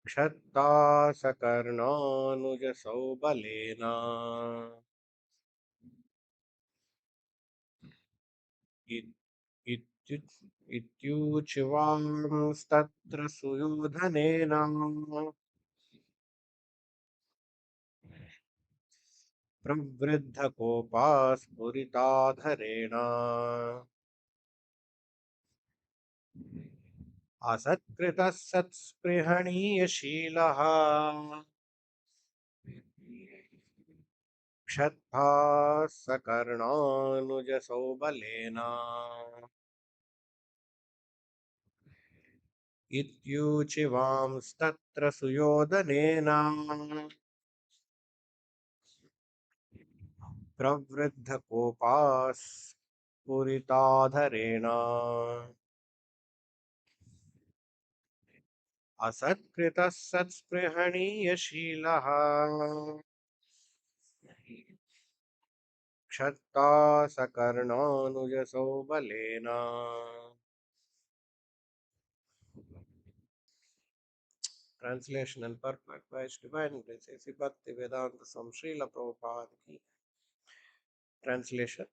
क्षत्ता सकर्णानुजसौबलेन इ- इत्यु- इत्यूचिवांस्तत्र सुयोधनेन प्रवृद्धकोपास्फुरिताधरेण असत्कृतः सत्स्पृहणीयशीलः क्षत्था सकर्णानुजसौबलेन इत्यूचिवांस्तत्र सुयोधनेन प्रवृद्धकोपास्फुरिताधरेण असत्कृतः सत्स्पृहणीयशीलः क्षत्ता सकर्णानुजसौबलेन Translation and purport by His Divine Grace A.C. Bhakti Vedanta Swami Srila Prabhupada Ki. Translation.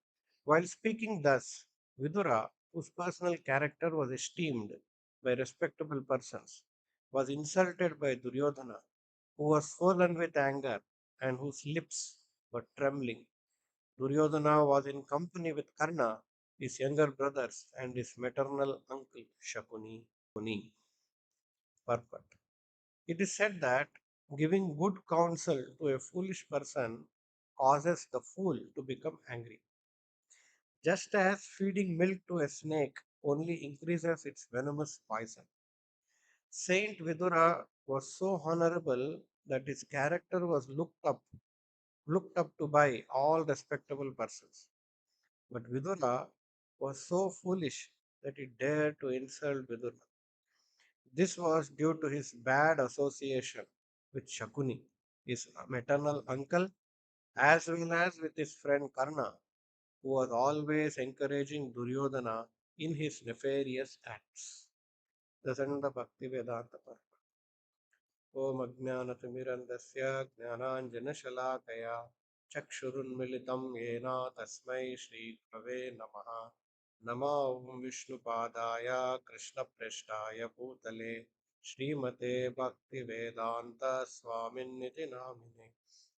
While speaking thus, Vidura, whose personal character was esteemed by respectable persons, was insulted by Duryodhana, who was swollen with anger and whose lips were trembling. Duryodhana was in company with Karna, his younger brothers, and his maternal uncle Śakuni. Purport. It is said that giving good counsel to a foolish person causes the fool to become angry. Just as feeding milk to a snake only increases its venomous poison. Saint Vidura was so honorable that his character was looked up to by all respectable persons. But Vidura was so foolish that he dared to insult Vidura. This was due to his bad association with Shakuni, his maternal uncle, as well as with his friend Karna, who was always encouraging Duryodhana in his nefarious acts. Dasanda Bhakti Vedanta Par. Om Ajnanatimirandasya Jnananjanashalakaya Chakshurunmilitam Yena Tasmai Shri Prave Namaha Nama Om Vishnupadaya Krishna Preshtaya Bhutale Srimate Bhakti Vedanta Swaminiti Namine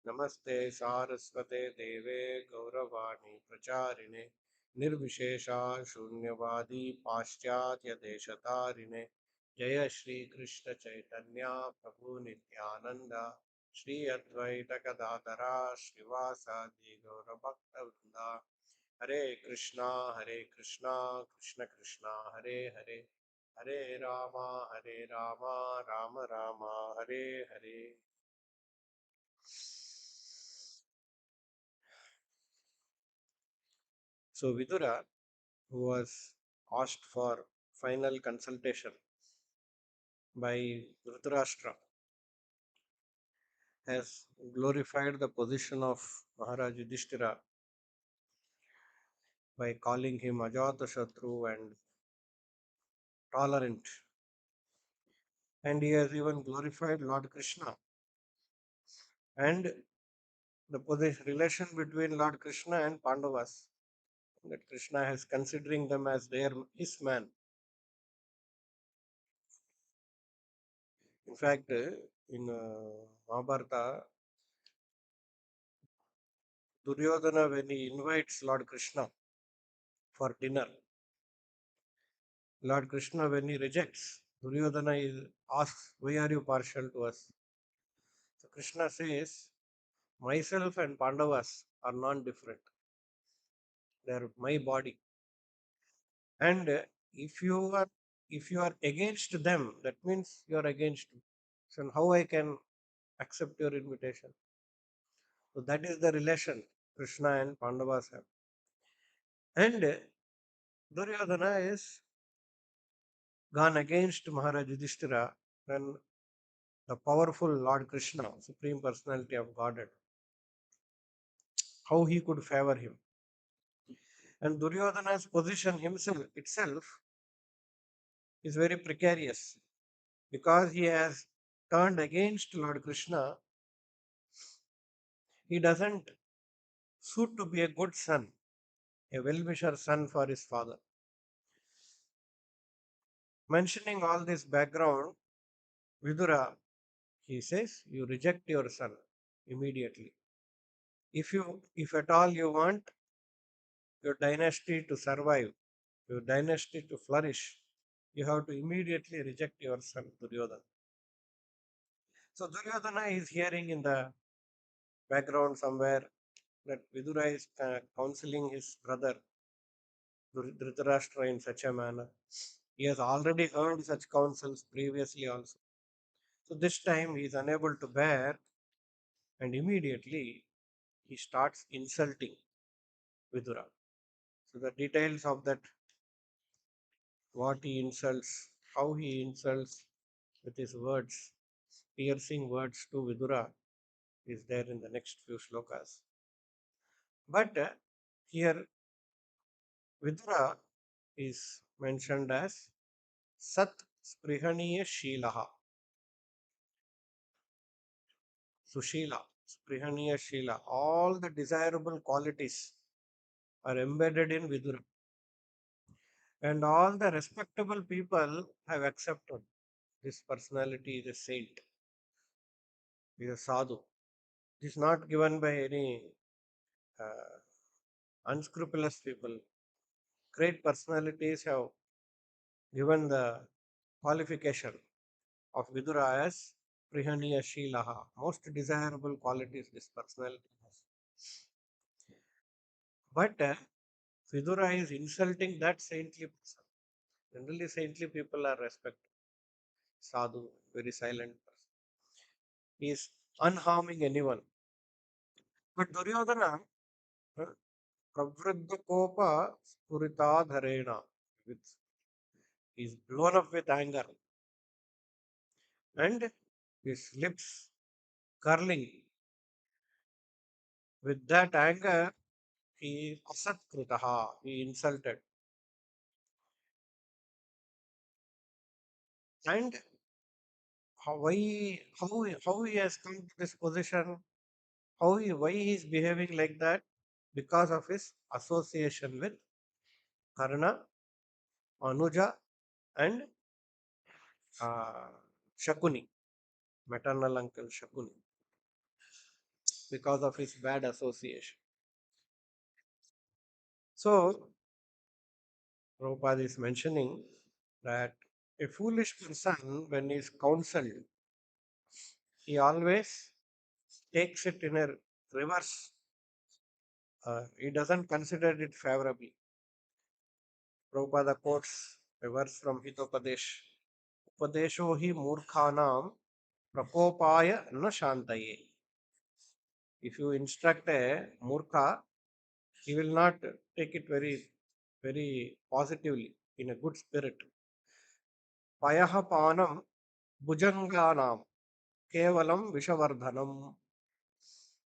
Namaste Saraswate Deve Gauravani Pracharine Nirvishesha Shunyavadi Paschatya Deshatarine जय श्री कृष्ण चैतन्य प्रभु नित्यानंद श्री अद्वैत गदाधरा श्रीवासादि गौर भक्त वृंदा हरे Krishna Krishna Krishna Hare Hare Hare Rama Ram Ram Hare Hare. So Vidura, who was asked for final consultation by Dhritarashtra, has glorified the position of Maharaj Yudhishthira by calling him Ajatashatru and tolerant. And he has even glorified Lord Krishna. And the relation between Lord Krishna and Pandavas, that Krishna is considering them as his man. In fact, in Mahabharata, Duryodhana, when he invites Lord Krishna for dinner, Lord Krishna, when he rejects, Duryodhana asks, "Why are you partial to us?" So Krishna says, "Myself and Pandavas are non different. They are my body. And if you are against them, that means you are against me. So how I can accept your invitation?" So that is the relation Krishna and Pandavas have. And Duryodhana is gone against Maharaj Yudhishthira when the powerful Lord Krishna, Supreme Personality of Godhead, how he could favor him. And Duryodhana's position himself itself is very precarious because he has turned against Lord Krishna, he doesn't suit to be a good son, a well-wisher son for his father. Mentioning all this background, Vidura, he says, you reject your son immediately. If at all you want your dynasty to survive, your dynasty to flourish, you have to immediately reject your son Duryodhana. So Duryodhana is hearing in the background somewhere that Vidura is counseling his brother Dhritarashtra in such a manner. He has already heard such counsels previously also. So this time he is unable to bear, and immediately he starts insulting Vidura. So the details of that, what he insults, how he insults with his words, piercing words to Vidura, is there in the next few shlokas. But here Vidura is mentioned as Sat Sprihaniya Shilaha, Sushila, Sprihaniya Shila. All the desirable qualities are embedded in Vidura, and all the respectable people have accepted this personality is a saint, is a sadhu. It is not given by any uh, unscrupulous people. Great personalities have given the qualification of Vidura as Prihaniya Shilaha, most desirable qualities this personality has. But Vidura is insulting that saintly person. Generally, saintly people are respected. Sadhu, very silent person. He is unharming anyone. But Duryodhana, uh, Pravriddha Kopa Spuritadharena, with, is blown up with anger and his lips curling. With that anger, he asatkritaha, he insulted. And how he has come to this position, why he is behaving like that? Because of his association with Karna, Anuja, and uh, Shakuni, maternal uncle Shakuni, because of his bad association. So, Prabhupada is mentioning that a foolish person, when he is counseled, he always takes it in a reverse. He doesn't consider it favorably. Prabhupada quotes a verse from Hitopadesh. Upadesho hi murkhanam prakopaya na shantaye. If you instruct a murkha, he will not take it very positively, in a good spirit. Payaha panam bhujanganam kevalam vishavardhanam.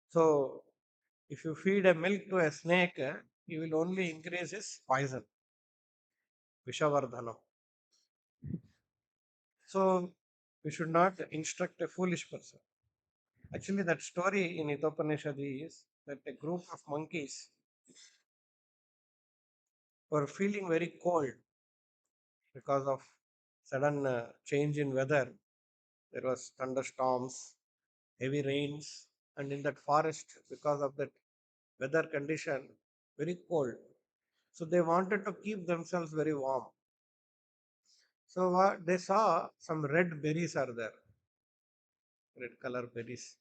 So, if you feed a milk to a snake, he will only increase his poison, vishavardhanam. So, we should not instruct a foolish person. Actually, that story in Itopanishad is that a group of monkeys were feeling very cold because of sudden change in weather. There was thunderstorms, heavy rains, and in that forest, because of that weather condition, very cold. So they wanted to keep themselves very warm. So they saw some red berries are there, red color berries.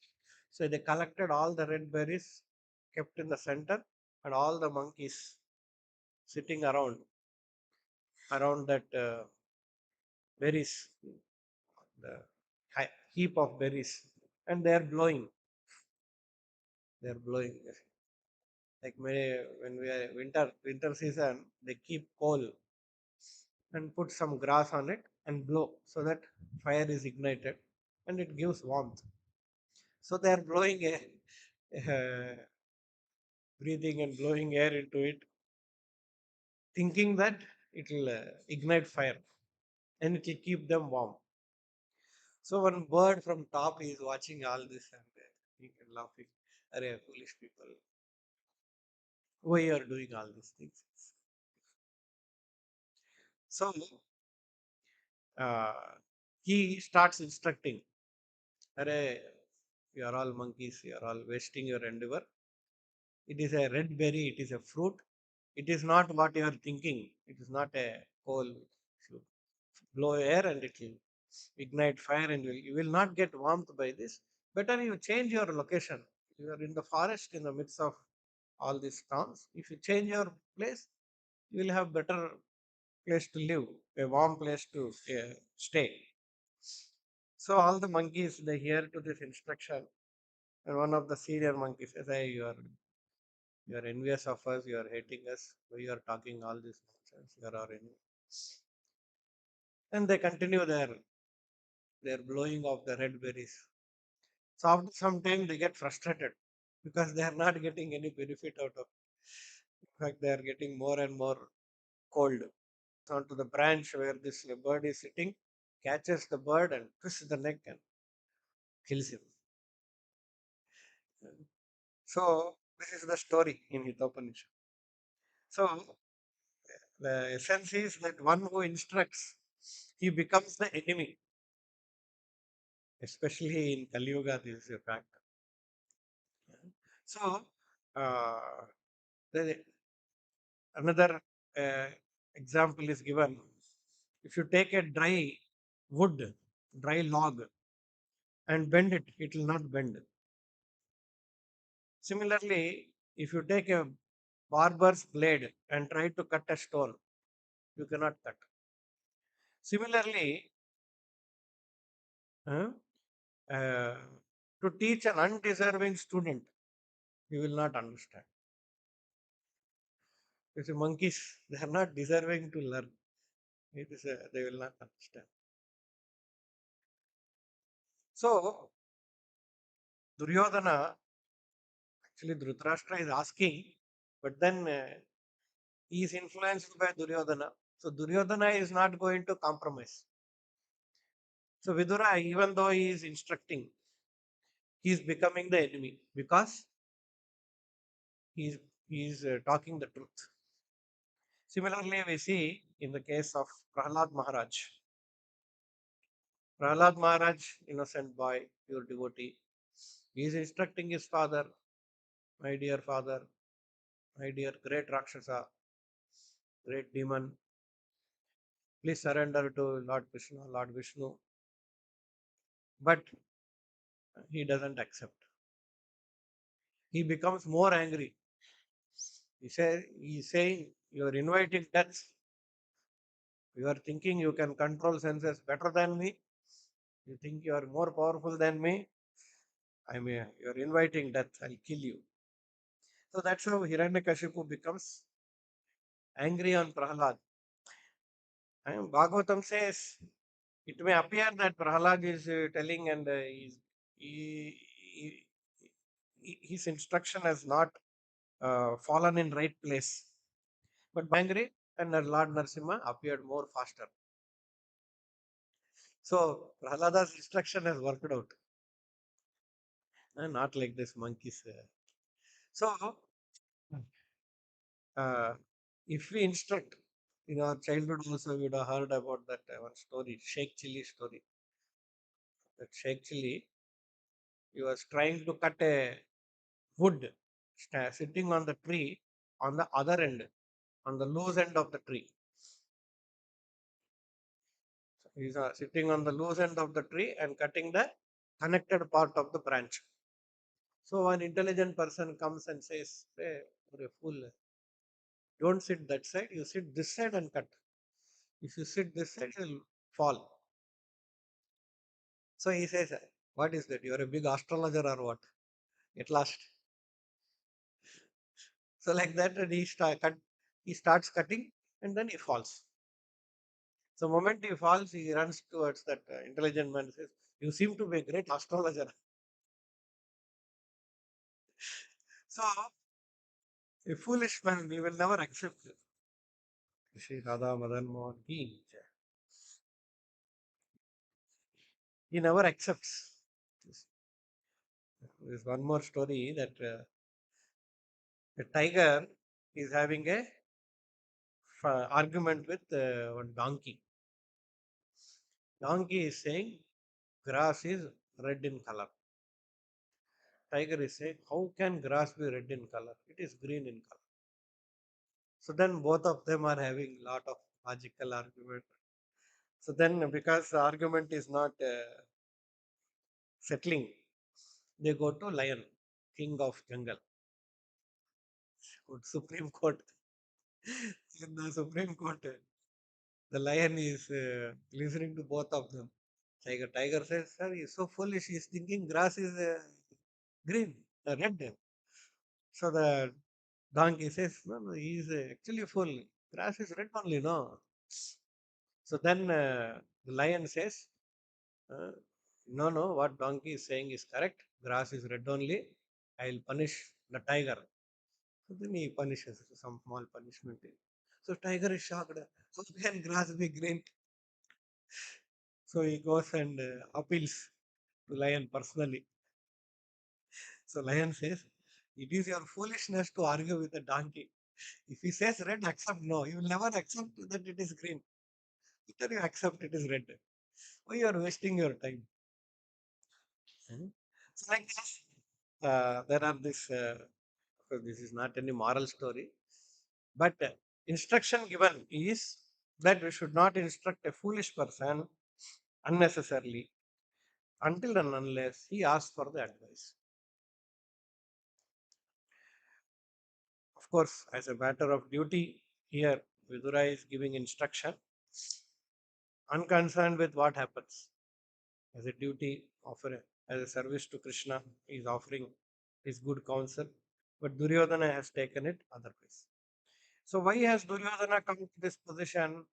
So they collected all the red berries, kept in the center, and all the monkeys sitting around that berries, the heap of berries, and they are blowing. They are blowing. Like when we are winter season, they keep coal and put some grass on it and blow so that fire is ignited and it gives warmth. So they are blowing breathing and blowing air into it, thinking that it will ignite fire and it will keep them warm. So one bird from top is watching all this and he can laughing. Arey, foolish people, why you are doing all these things? So uh, he starts instructing. Arey, you are all monkeys. You are all wasting your endeavor. It is a red berry. It is a fruit. It is not what you are thinking. It is not a coal. You blow air and it will ignite fire and you will not get warmth by this. Better you change your location. You are in the forest in the midst of all these storms. If you change your place, you will have better place to live, a warm place to stay. So all the monkeys they hear to this instruction, and one of the senior monkeys says, "Hey, you are envious of us. You are hating us. Why you are talking all this nonsense? You are our enemy." And they continue their blowing of the red berries. So after some time they get frustrated because they are not getting any benefit out of. In fact, they are getting more and more cold. Onto the branch where this bird is sitting, catches the bird and twists the neck and kills him. So this is the story in Hitopanishad. So the essence is that one who instructs, he becomes the enemy, especially in Kali Yuga. This is a fact. So uh, the, another uh, example is given. If you take a dry wood, dry log, and bend it, it will not bend. Similarly, if you take a barber's blade and try to cut a stone, you cannot cut. Similarly, uh, uh, to teach an undeserving student, you will not understand. You see, monkeys, they are not deserving to learn. They will not understand. So, Duryodhana, actually, Dhritarashtra is asking, but then he is influenced by Duryodhana. So, Duryodhana is not going to compromise. So, Vidura, even though he is instructing, he is becoming the enemy because he is talking the truth. Similarly, we see in the case of Prahlad Maharaj. Prahlad Maharaj, innocent boy, pure devotee, he is instructing his father, my dear great Rakshasa, great demon, please surrender to Lord Krishna, Lord Vishnu. But he doesn't accept. He becomes more angry. He's saying, you are inviting death. You are thinking you can control senses better than me. You think you are more powerful than me. I mean, you are inviting death. I'll kill you. So that's how Hiranyakashipu becomes angry on Prahlad. And Bhagavatam says it may appear that Prahlad is telling and he, his instruction has not fallen in right place. But angry and Lord Narsimha appeared more faster. So Prahlada's instruction has worked out. Not like this monkeys. So uh, if we instruct, in our childhood also we would have heard about that one story, Sheikh Chili story. That Sheikh Chili, he was trying to cut a wood sitting on the tree on the other end, on the loose end of the tree. He's sitting on the loose end of the tree and cutting the connected part of the branch. So an intelligent person comes and says, "Hey, you're a fool. Don't sit that side. You sit this side and cut. If you sit this side, you'll fall." So he says, "What is that? You're a big astrologer or what?" At last. So like that, and he starts cutting and then he falls. So moment he falls, he runs towards that intelligent man and says, "You seem to be a great astrologer." So a foolish man, he will never accept it. Shri Radha Madan Mohan ki jai. He never accepts. This- There's one more story that a tiger is having a argument with one donkey. Donkey is saying grass is red in color. Tiger is saying, how can grass be red in color? It is green in color. So then both of them are having lot of logical argument. So then because the argument is not settling, they go to lion, king of jungle, go to Supreme Court. In the Supreme Court, the lion is listening to both of them. Tiger says, sir, he's so foolish. He's thinking grass is green, red. So the donkey says, no, no, he's actually full. Grass is red only, no. So then the lion says, uh, no, no, what donkey is saying is correct. Grass is red only. I'll punish the tiger. So then he punishes some small punishment. So tiger is shocked. How can grass be green? So he goes and appeals to lion personally. So lion says, it is your foolishness to argue with a donkey. If he says red, accept no. You will never accept that it is green. Later you accept it is red. Why you are wasting your time? Mhm. So like this, there are this. Of course, this is not any moral story, but instruction given is that we should not instruct a foolish person unnecessarily until and unless he asks for the advice. Of course, as a matter of duty, here Vidura is giving instruction, unconcerned with what happens. As a duty, as a service to Krishna, he is offering his good counsel. But Duryodhana has taken it otherwise. So why has Duryodhana come to this position?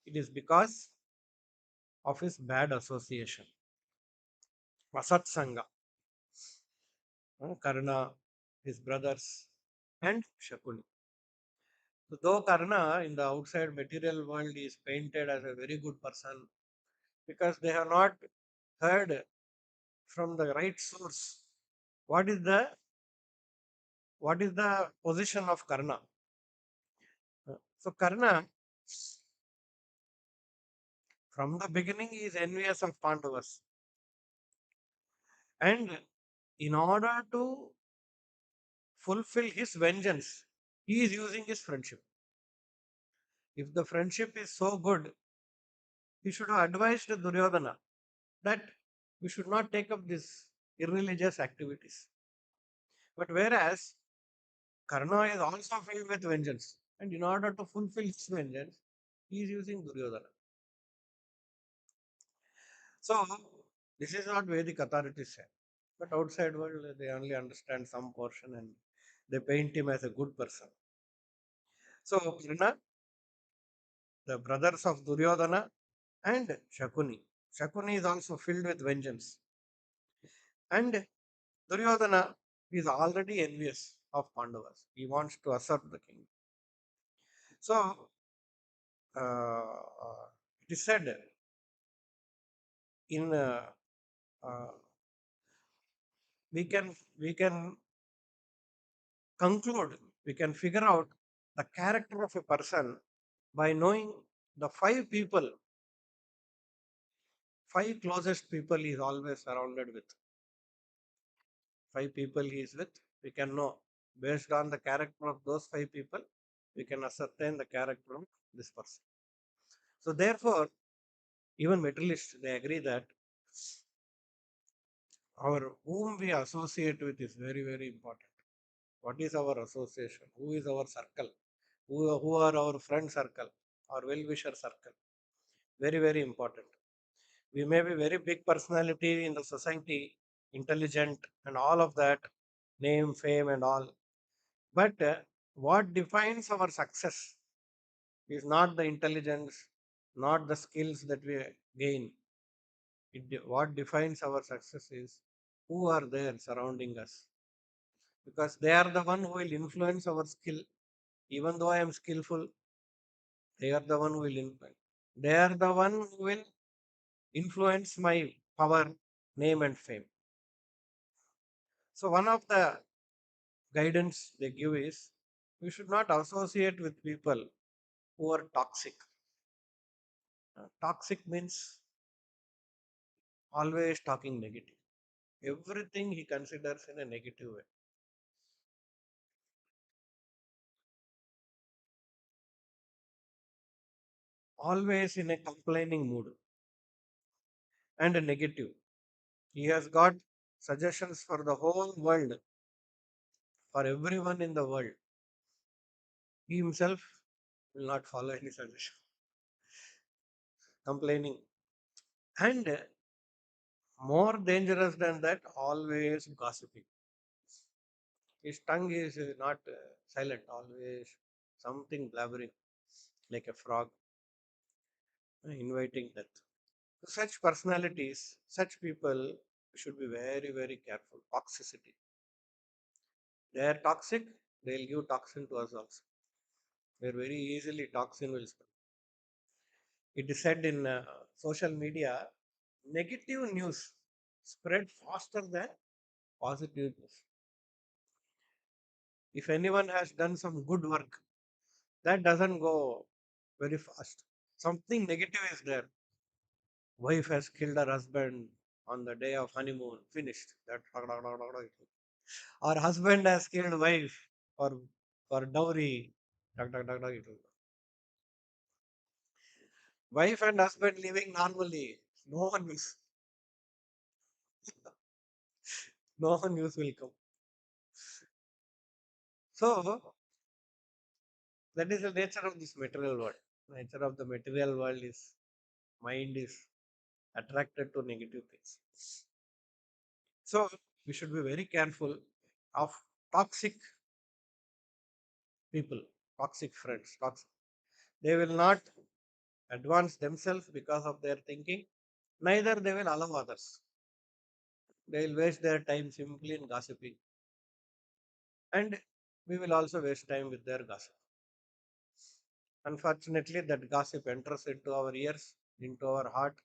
It is because of his bad association, Vasatsanga, Karna, his brothers, and Shakuni. So though Karna in the outside material world is painted as a very good person, because they have not heard from the right source. What is the position of Karna? So Karna, from the beginning, is envious of Pandavas, and in order to fulfill his vengeance, he is using his friendship. If the friendship is so good, he should have advised Duryodhana that we should not take up these irreligious activities. But whereas Karna is also filled with vengeance, and in order to fulfill his vengeance, he is using Duryodhana. So this is what Vedic authorities say. But outside world, they only understand some portion and they paint him as a good person. So Karna, the brothers of Duryodhana and Shakuni. Shakuni is also filled with vengeance. And Duryodhana is already envious of Pandavas. He wants to usurp the king. So it is said in uh, we can conclude, we can figure out the character of a person by knowing the five closest people he is always surrounded with. Five people he is with, we can know based on the character of those five people, we can ascertain the character of this person. So therefore, even materialists they agree that our whom we associate with is very very important. What is our association? Who is our circle? Who are our friend circle? Our well-wisher circle? Very, very important. We may be very big personality in the society, intelligent and all of that, name, fame and all. But what defines our success is not the intelligence, not the skills that we gain. What defines our success is who are there surrounding us. Because they are the one who will influence our skill. Even though I am skillful, they are the one who will influence. They are the one who will influence my power, name, and fame. So, one of the guidance they give is we should not associate with people who are toxic. Toxic means always talking negative. Everything he considers in a negative way, always in a complaining mood and a negative. He has got suggestions for the whole world, for everyone in the world. He himself will not follow any suggestion. Complaining. And more dangerous than that, always gossiping. His tongue is not silent, always something blabbering like a frog, inviting death. Such personalities, such people should be very, very careful. Toxicity. They are toxic, they'll give toxin to us also. Where very easily toxin will spread. It is said in social media, negative news spread faster than positive news. If anyone has done some good work, that doesn't go very fast. Something negative is there. Wife has killed her husband on the day of honeymoon. Finished. That or husband has killed wife for dowry. It will go. Wife and husband living normally. No one news. No one news will come. So that is the nature of this material world. Nature of the material world is mind is attracted to negative things. So we should be very careful of toxic people, toxic friends, toxic. They will not advance themselves because of their thinking, neither they will allow others. They will waste their time simply in gossiping. And we will also waste time with their gossip. Unfortunately, that gossip enters into our ears, into our heart.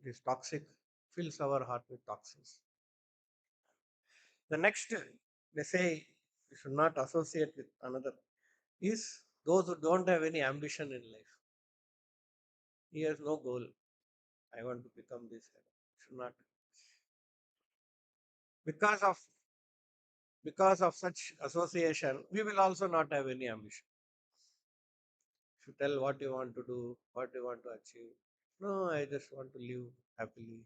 It is toxic, fills our heart with toxins. The next, they say we should not associate with another, is those who don't have any ambition in life. He has no goal. I want to become this. Should not. Because of because of such association, we will also not have any ambition. You tell what you want to do, what you want to achieve. No, I just want to live happily.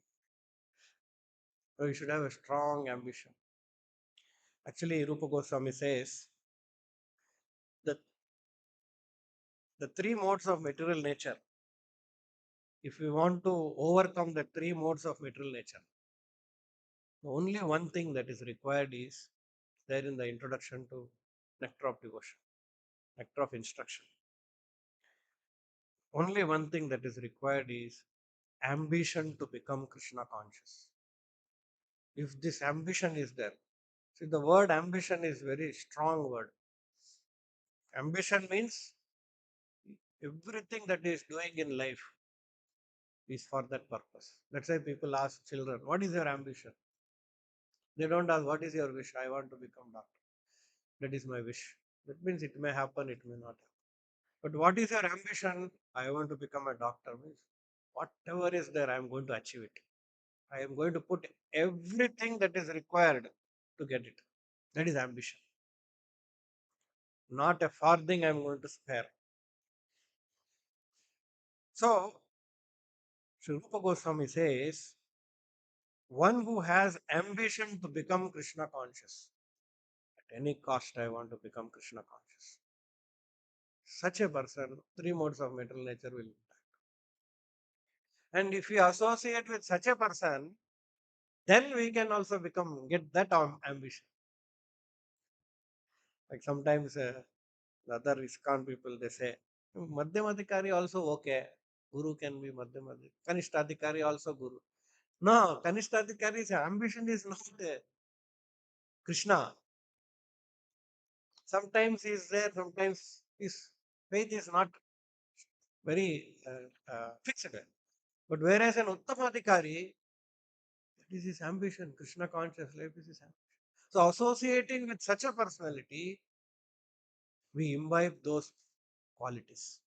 So you should have a strong ambition. Actually, Rupa Goswami says that the three modes of material nature, if we want to overcome the three modes of material nature, the only one thing that is required is there in the introduction to Nectar of Devotion, Nectar of Instruction. Only one thing that is required is ambition to become Krishna conscious. If this ambition is there, see the word ambition is very strong word. Ambition means everything that is doing in life is for that purpose. That's why people ask children, what is your ambition? They don't ask, what is your wish? I want to become doctor. That is my wish. That means it may happen, it may not happen. But what is your ambition? I want to become a doctor. Means whatever is there, I am going to achieve it. I am going to put everything that is required to get it. That is ambition. Not a farthing I am going to spare. So, Sri Rupa Goswami says, one who has ambition to become Krishna conscious, at any cost, I want to become Krishna conscious. Such a person, three modes of material nature will. And if we associate with such a person, then we can also get that ambition. Like sometimes the other ISKCON people, they say, Madhyamadikari also okay. Guru can be Madhyamadikari. Kanishtadikari also Guru. No, Kanishtadikari's ambition is not Krishna. Sometimes he is there, sometimes his faith is not very fixed. But whereas an Uttamadhikari, that is his ambition, Krishna conscious life is his ambition. So associating with such a personality, we imbibe those qualities.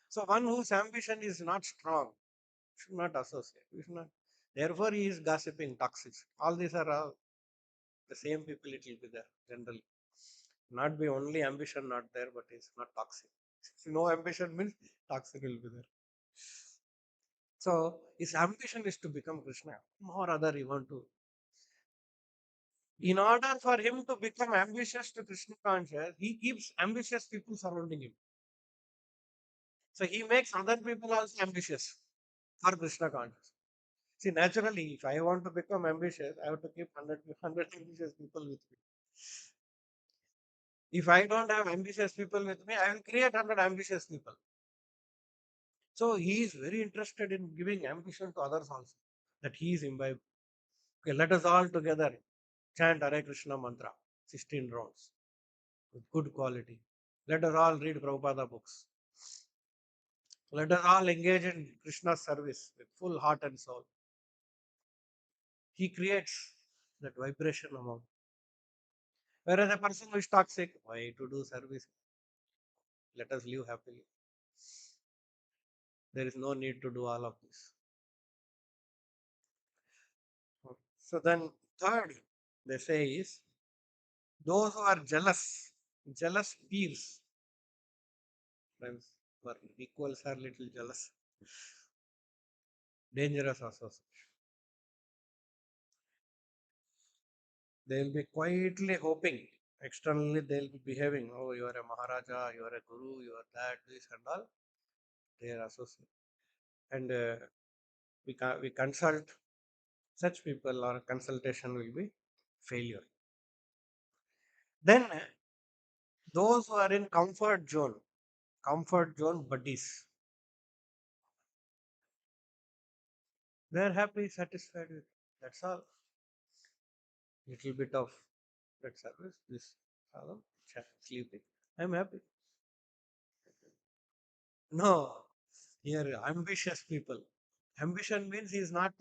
So one whose ambition is not strong should not associate. We should not. Therefore, he is gossiping, toxic. All these are all the same people. It will be there generally. Not be only ambition not there, but it's not toxic. No ambition means toxic will be there. So his ambition is to become Krishna. More other he want to. In order for him to become ambitious to Krishna conscious, he keeps ambitious people surrounding him. So he makes other people also ambitious for Krishna conscious. See, naturally, if I want to become ambitious, I have to keep 100 ambitious people with me. If I don't have ambitious people with me, I will create 100 ambitious people. So he is very interested in giving ambition to others also, that he is imbibed. Okay, let us all together chant Hare Krishna mantra, 16 rounds with good quality. Let us all read Prabhupada books. Let us all engage in Krishna's service with full heart and soul. He creates that vibration among. Whereas a person who is toxic, why to do service? Let us live happily. There is no need to do all of this. So then, third, they say is those who are jealous, jealous peers, friends, who are equals are little jealous, dangerous association. They will be quietly hoping. Externally, they will be behaving. Oh, you are a Maharaja, you are a Guru, you are that, this and all. They are associated. And we consult such people, or consultation will be failure. Then those who are in comfort zone buddies, they are happy, satisfied with. That's all. Little bit of that service, this problem, sleeping. I'm happy. No, here ambitious people. Ambition means he is not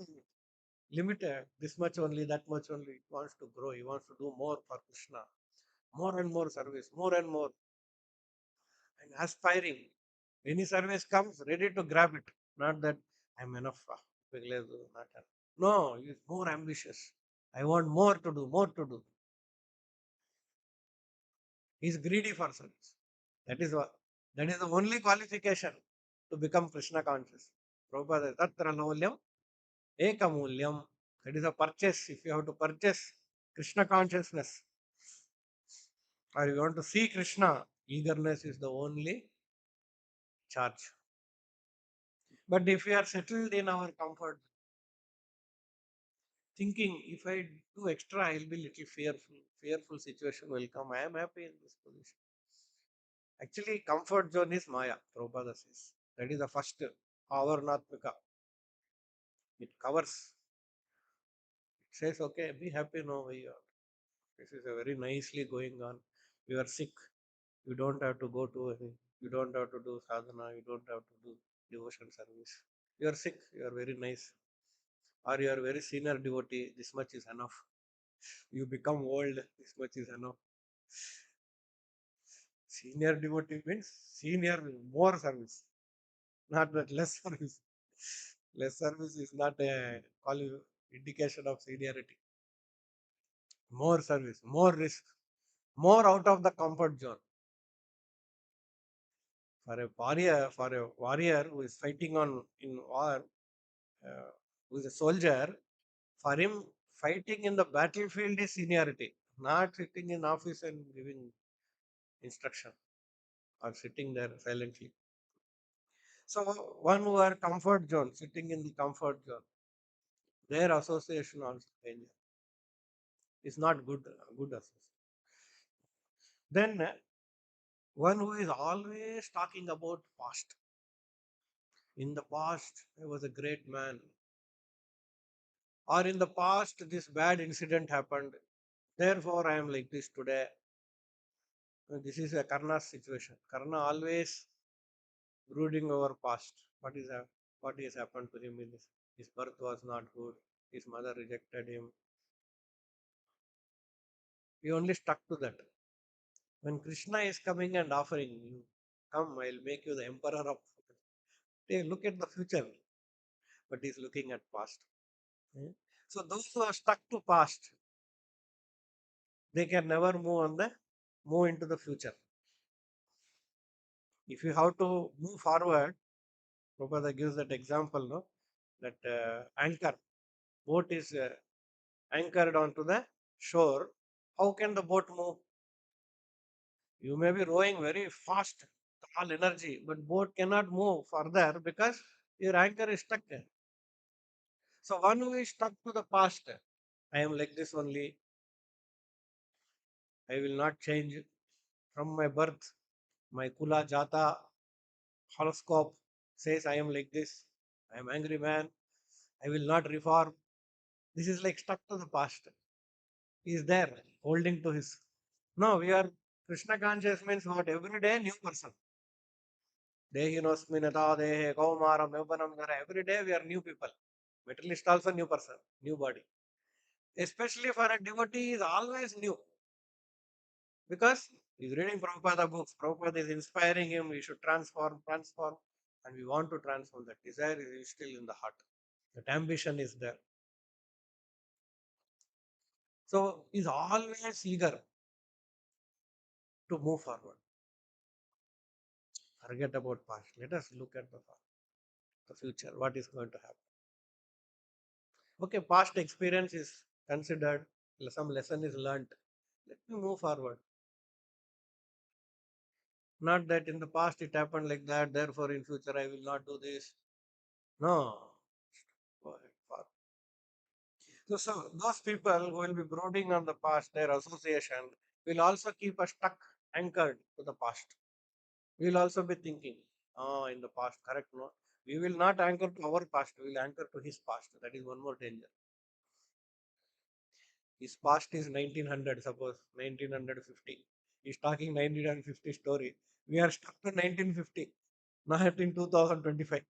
limited. This much only, that much only. He wants to grow. He wants to do more for Krishna. More and more service, more and more, and aspiring. Any service comes, ready to grab it. Not that I'm enough. Not enough. No, he's more ambitious. I want more to do, more to do. He's greedy for service. That is what. That is the only qualification to become Krishna conscious. Prabhupada, Tatra Laulyam, Ekamulyam. That is a purchase. If you have to purchase Krishna consciousness, or you want to see Krishna, eagerness is the only charge. But if we are settled in our comfort, thinking if I do extra, I'll be little fearful. Fearful situation will come. I am happy in this position. Actually, comfort zone is Maya, Prabhupada says. That is the first Avarnatmika. It covers. It says, okay, be happy now. This is a very nicely going on. You are sick. You don't have to go to any, you don't have to do sadhana. You don't have to do devotion service. You are sick. You are very nice. Or you are very senior devotee. This much is enough. You become old. This much is enough. Senior devotee means senior more service, not that less service. Less service is not a indication of seniority. More service, more risk, more out of the comfort zone. For a warrior who is fighting on in war, who is a soldier, for him fighting in the battlefield is seniority, not sitting in office and giving instruction or sitting there silently. So one who are comfort zone, sitting in the comfort zone, their association also danger is not good association. Then one who is always talking about past. In the past, I was a great man. Or in the past, this bad incident happened. Therefore, I am like this today. This is a Karna's situation. Karna always brooding over past. what has happened to him in his birth was not good, his mother rejected him. He only stuck to that. When Krishna is coming and offering you, come, I'll make you the emperor of. Hey, look at the future, but he's looking at past. Eh? So those who are stuck to past, they can never move into the future. If you have to move forward, Prabhupada gives that example, no, that anchor boat is anchored onto the shore. How can the boat move? You may be rowing very fast, all energy, but boat cannot move further because your anchor is stuck there. So one who is stuck to the past, I am like this only. I will not change from my birth. My Kula Jata horoscope says I am like this. I am angry man. I will not reform. This is like stuck to the past. He is there holding to his. No, we are Krishna conscious means what? Every day new person. Dehinosminata, Dehe, Kaumaram, Yauvanam, Dhara. Every day we are new people. Materialist also new person, new body. Especially for a devotee is always new. Because he's reading Prabhupada books. Prabhupada is inspiring him. We should transform. And we want to transform. That desire is still in the heart. That ambition is there. So he's always eager to move forward. Forget about past. Let us look at the future. What is going to happen? Okay, past experience is considered. Some lesson is learnt. Let me move forward. Not that in the past it happened like that. Therefore, in future I will not do this. No. Go ahead. So those people who will be brooding on the past, their association will also keep us stuck, anchored to the past. We will also be thinking, oh, in the past, correct, no? We will not anchor to our past, we will anchor to his past. That is one more danger. His past is 1900, suppose, 1950. He's talking 1950 story. We are stuck to 1950, not in 2025.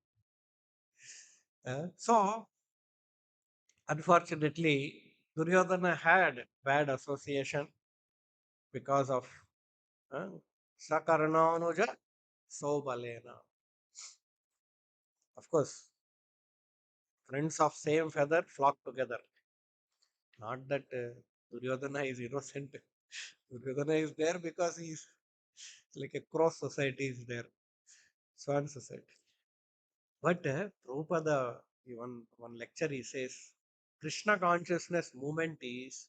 So, unfortunately, Duryodhana had bad association because of uh, Sakarnanuja Sobalena. Of course, friends of same feather flock together. Not that Duryodhana is innocent. Duryodhana is there because he's like a cross society is there, swan society. But Prabhupada, one lecture he says, Krishna consciousness movement is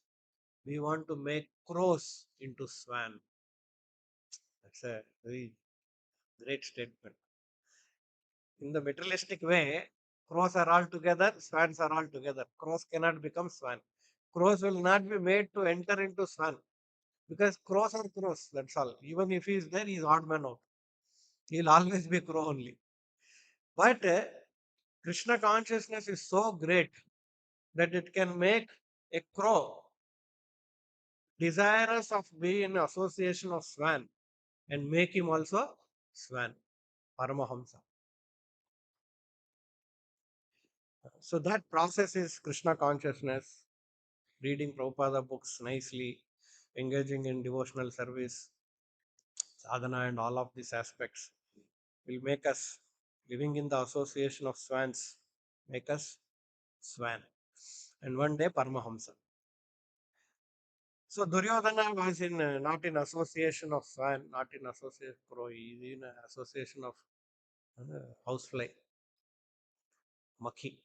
we want to make crows into swan. That's a very great statement. In the materialistic way, crows are all together, swans are all together. Crows cannot become swan. Crows will not be made to enter into swan because crows are crows. That's all. Even if he is there, he is odd man out. He'll always be crow only. But Krishna consciousness is so great that it can make a crow desirous of being in association of swan and make him also swan, Paramahamsa. So that process is Krishna consciousness, reading Prabhupada books nicely, engaging in devotional service, sadhana, and all of these aspects will make us living in the association of swans, make us swan. And one day Paramahamsa. So Duryodhana was in not in association of swan, not in association crow, he is in association of housefly, maki,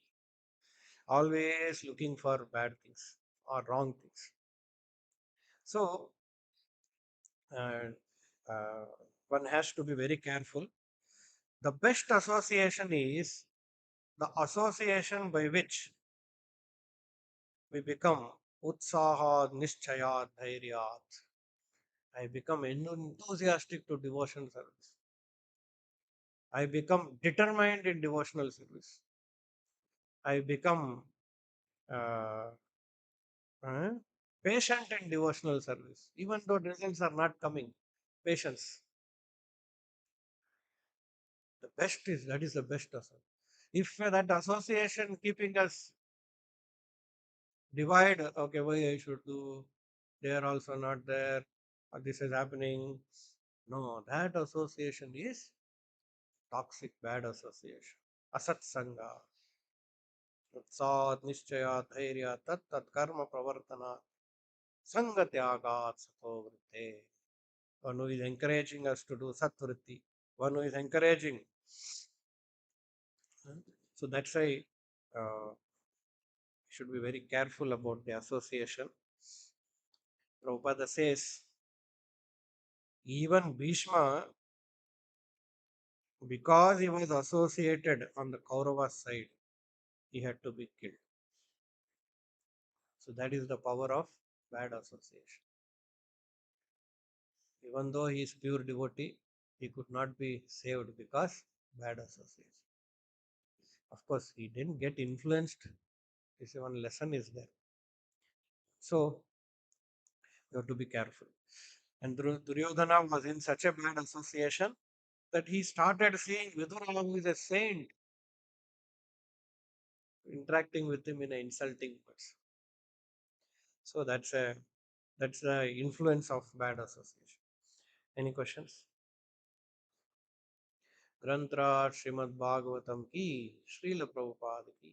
always looking for bad things or wrong things. So uh, uh, one has to be very careful. The best association is the association by which we become utsaha, nischaya, dhairyat. I become enthusiastic to devotion service. I become determined in devotional service. I become uh, uh, patient in devotional service. Even though results are not coming, patience. The best is that is the best association. If that association keeping us divide, okay, why I should do, they are also not there, or this is happening. No, that association is toxic, bad association. Asat sanga, sat nishchaya dhairya tat tat karma pravartana sanga tyagat sato vritte. One who is encouraging us to do satvritti, one who is encouraging. So that's why should be very careful about the association. Prabhupada says, even Bhishma, because he was associated on the Kaurava side, he had to be killed. So that is the power of bad association. Even though he is pure devotee, he could not be saved because bad association. Of course, he didn't get influenced. This one lesson is there. So you have to be careful. And Duryodhana was in such a bad association that he started seeing Vidura who is a saint, interacting with him in an insulting way. So that's the influence of bad association. Any questions? Grantra Srimad Bhagavatam ki Srila Prabhupada ki